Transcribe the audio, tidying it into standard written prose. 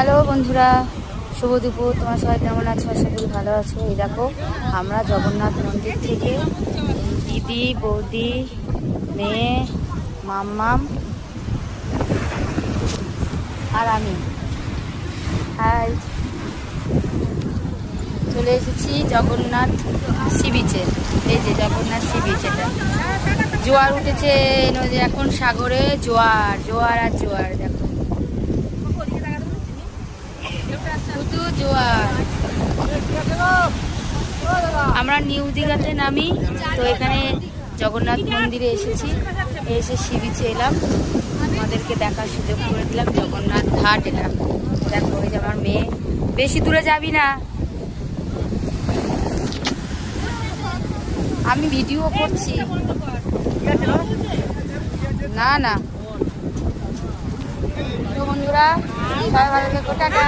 Hello বন্ধুরা, শুভ দুপুর। তোমার সবাই কেমন আছো? আশা করি ভালো আছো। এই দেখো, আমরা জগন্নাথ মন্দির থেকে দিদি, বৌদি, মেয়ে, মাম্মাম আর আমি চলে এসেছি জগন্নাথ সি বিচে। এই যে জগন্নাথ সি বিচ, এটা জোয়ার উঠেছে নদী, এখন সাগরে জোয়ার জোয়ার আর জোয়ার। দেখো শুধু জোয়ার। আমরা নিউ দীঘাতে নামি, তো এখানে জগন্নাথ মন্দিরে এসেছি, এসে সি বিচে এলাম। আমাদেরকে দেখার সুযোগ করে দিলাম জগন্নাথ ঘাট। এটা দেখো, ওই যে আমার মেয়ে। বেশি দূরে যাবি না, আমি ভিডিও করছি। না না, তো বন্ধুরা সবাই ভালো থেকো, টাটা।